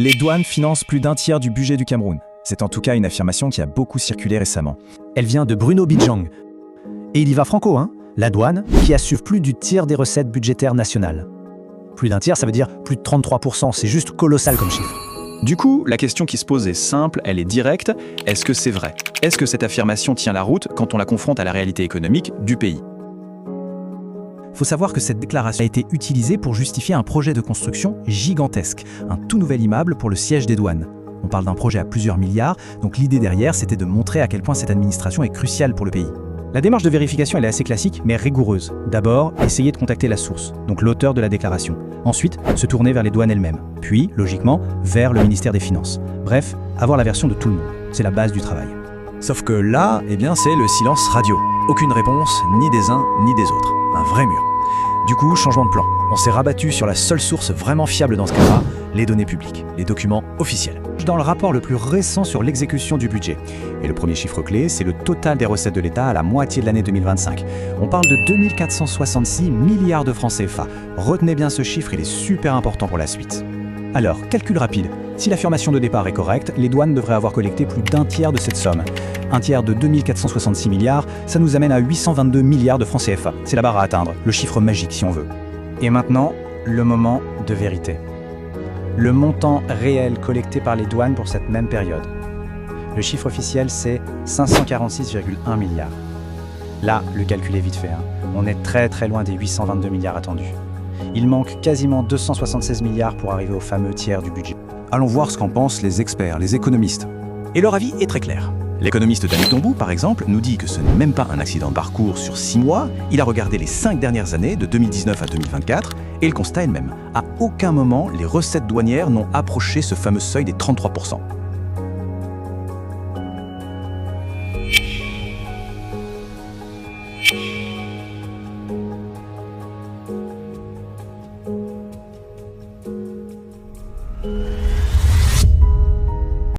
Les douanes financent plus d'un tiers du budget du Cameroun. C'est en tout cas une affirmation qui a beaucoup circulé récemment. Elle vient de Bruno Bidjang. Et il y va franco, hein. La douane, qui assure plus du tiers des recettes budgétaires nationales. Plus d'un tiers, ça veut dire plus de 33%, c'est juste colossal comme chiffre. Du coup, la question qui se pose est simple, elle est directe. Est-ce que c'est vrai? Est-ce que cette affirmation tient la route quand on la confronte à la réalité économique du pays? Faut savoir que cette déclaration a été utilisée pour justifier un projet de construction gigantesque, un tout nouvel immeuble pour le siège des douanes. On parle d'un projet à plusieurs milliards, donc l'idée derrière, c'était de montrer à quel point cette administration est cruciale pour le pays. La démarche de vérification, elle est assez classique, mais rigoureuse. D'abord, essayer de contacter la source, donc l'auteur de la déclaration. Ensuite, se tourner vers les douanes elles-mêmes. Puis, logiquement, vers le ministère des Finances. Bref, avoir la version de tout le monde. C'est la base du travail. Sauf que là, c'est le silence radio. Aucune réponse, ni des uns, ni des autres. Un vrai mur. Du coup, changement de plan. On s'est rabattu sur la seule source vraiment fiable dans ce cas-là, les données publiques, les documents officiels. Dans le rapport le plus récent sur l'exécution du budget. Et le premier chiffre clé, c'est le total des recettes de l'État à la moitié de l'année 2025. On parle de 2466 milliards de francs CFA. Retenez bien ce chiffre, il est super important pour la suite. Alors, calcul rapide. Si l'affirmation de départ est correcte, les douanes devraient avoir collecté plus d'un tiers de cette somme. Un tiers de 2466 milliards, ça nous amène à 822 milliards de francs CFA. C'est la barre à atteindre, le chiffre magique si on veut. Et maintenant, le moment de vérité. Le montant réel collecté par les douanes pour cette même période. Le chiffre officiel, c'est 546,1 milliards. Là, le calcul est vite fait. On est très loin des 822 milliards attendus. Il manque quasiment 276 milliards pour arriver au fameux tiers du budget. Allons voir ce qu'en pensent les experts, les économistes. Et leur avis est très clair. L'économiste Daniel Dombou, par exemple, nous dit que ce n'est même pas un accident de parcours sur 6 mois. Il a regardé les 5 dernières années, de 2019 à 2024, et le constat est le même. À aucun moment, les recettes douanières n'ont approché ce fameux seuil des 33%.